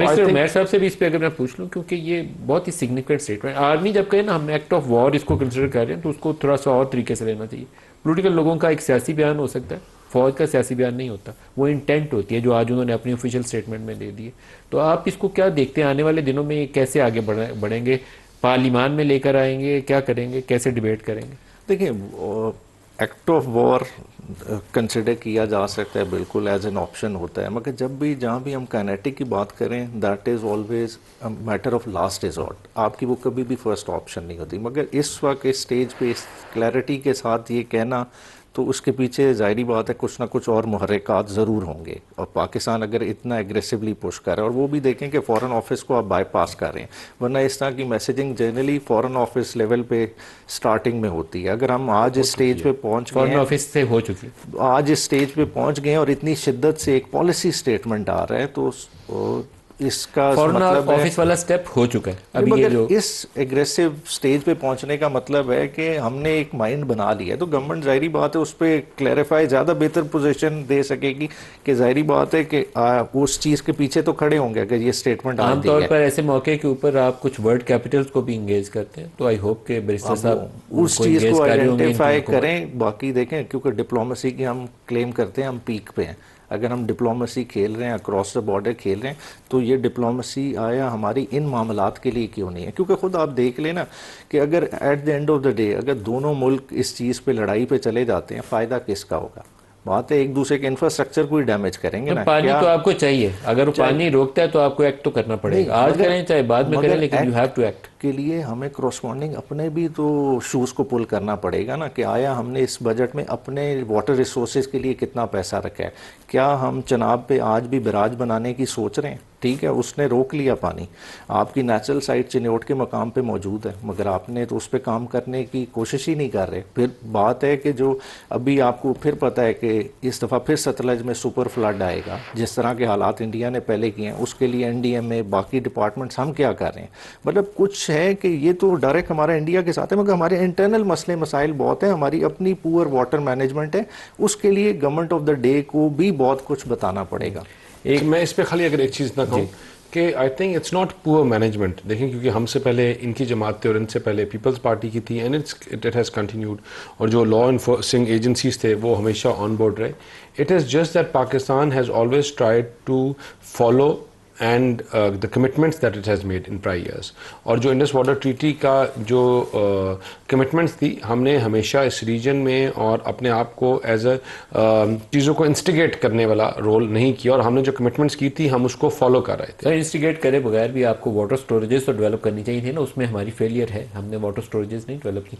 Mister mayor साहब से भी इस पे अगर मैं पूछ लूं, क्योंकि ये बहुत ही सिग्निफिकेंट स्टेटमेंट, आर्मी जब कहे ना हम एक्ट ऑफ वॉर इसको कंसिडर कर रहे हैं, तो उसको थोड़ा सा और तरीके से लेना चाहिए। पॉलिटिकल लोगों का एक सियासी बयान हो सकता है, फौज का सियासी बयान नहीं होता, वो इंटेंट होती है जो आज उन्होंने अपनी ऑफिशियल स्टेटमेंट में दे दी है। तो आप इसको क्या देखते हैं, आने वाले दिनों में ये कैसे आगे बढ़ेंगे, पार्लियामान में लेकर आएंगे, क्या करेंगे, कैसे डिबेट करेंगे? देखिए, एक्ट ऑफ वॉर कंसिडर किया जा सकता है, बिल्कुल एज एन ऑप्शन होता है, मगर जब भी जहाँ भी हम काइनेटिक की बात करें, that is always matter of last resort. आपकी वो कभी भी फर्स्ट ऑप्शन नहीं होती। मगर इस वक्त इस स्टेज पे इस क्लैरिटी के साथ ये कहना, तो उसके पीछे ज़ाहिरी बात है कुछ ना कुछ और मुहर्रिकात ज़रूर होंगे। और पाकिस्तान अगर इतना एग्रेसिवली पुश कर रहा है, और वो भी देखें कि फ़ॉरेन ऑफिस को आप बाईपास कर रहे हैं, वरना इस तरह की messaging generally foreign office level पे स्टार्टिंग में होती है। अगर हम आज इस स्टेज पे पहुंच गए फॉरेन हैं, ऑफिस से हो चुकी है। आज इस स्टेज पे पहुंच गए हैं और इतनी शिद्दत से एक पॉलिसी स्टेटमेंट आ रहा है, तो इसका फॉरेन मतलब है। ऑफिस वाला स्टेप हो चुका है नहीं, अभी ये मगर जो इस एग्रेसिव स्टेज पे पहुंचने का मतलब है कि हमने एक माइंड बना लिया है, तो गवर्नमेंट ज़ाहिरी बात है उस पर क्लैरिफाई ज़्यादा बेहतर पोजीशन दे सकेगी। कि ज़ाहिरी बात है कि उस चीज़ के पीछे तो खड़े होंगे अगर ये स्टेटमेंट आज दी आमतौर है। पर ऐसे मौके के ऊपर आप कुछ वर्ल्ड कैपिटल्स को भी इंगेज करते हैं, तो आई होप के बैरिस्टर अब साहब वो उस उनको चीज़ इंगेज को कर रहे होंगे इनकी आइडेंटिफाई हुकूमत। करें। बाकी देखें, क्योंकि डिप्लोमेसी की हम क्लेम करते हैं, हम पीक पे हैं। अगर हम डिप्लोमेसी खेल रहे हैं, अक्रॉस द बॉर्डर खेल रहे हैं, तो ये डिप्लोमेसी आया हमारी इन मामलात के लिए क्यों नहीं है? क्योंकि खुद आप देख लेना कि अगर at the end of the day अगर दोनों मुल्क इस चीज़ पे लड़ाई पे चले जाते हैं, फ़ायदा किसका होगा? बात है एक दूसरे के इंफ्रास्ट्रक्चर को ही डैमेज करेंगे ना पानी क्या? तो आपको चाहिए, अगर वो चाहे पानी रोकता है तो आपको एक्ट तो करना नहीं, पड़ेगा, आज मगर करें चाहे बाद में करें, मगर लेकिन you have act to act. के लिए हमें करस्पॉन्डिंग अपने भी तो शूज़ को पुल करना पड़ेगा ना, कि आया हमने इस बजट में अपने वाटर रिसोर्सेज के लिए कितना पैसा रखा है? क्या हम चनाब पे आज भी बराज बनाने की सोच रहे हैं? ठीक है, उसने रोक लिया पानी, आपकी नेचुरल साइट चिन्योट के मकाम पे मौजूद है, मगर आपने तो उस पर काम करने की कोशिश ही नहीं कर रहे। फिर बात है कि जो अभी आपको फिर पता है कि इस दफ़ा फिर सतलज में सुपर फ्लड आएगा, जिस तरह के हालात इंडिया ने पहले किए हैं, उसके लिए एनडीएमए बाकी डिपार्टमेंट्स हम क्या कर रहे हैं? मतलब कुछ है कि ये तो डायरेक्ट हमारा इंडिया के साथ है, मगर हमारे इंटरनल मसले मसाइल बहुत हैं। हमारी अपनी पुअर वाटर मैनेजमेंट है, उसके लिए गवर्नमेंट ऑफ द डे को भी बहुत कुछ बताना पड़ेगा। एक मैं इस पे खाली अगर एक चीज़ ना कहूँ कि I think it's not poor management. देखें, क्योंकि हमसे पहले इनकी जमात थे और इनसे पहले पीपल्स पार्टी की थी, एंड इट हैज़ कंटिन्यूड, और जो लॉ इन्फोर्सिंग एजेंसीज थे वो हमेशा ऑन बोर्ड रहे। It is just that Pakistan has always tried to follow and the commitments that it has made in prior years. और जो इंडस वाटर ट्रीटी का जो कमिटमेंट्स थी, हमने हमेशा इस रीजन में और अपने आप को एज अ चीज़ों को इंस्टिगेट करने वाला रोल नहीं किया, और हमने जो कमिटमेंट्स की थी हम उसको फॉलो कर रहे थे। सर, इंस्टिगेट करे बगैर भी आपको वाटर स्टोरेजेस तो डेवलप करनी चाहिए थी ना, उसमें हमारी फेलियर है, हमने वाटर स्टोरेजेस नहीं डेवलप की।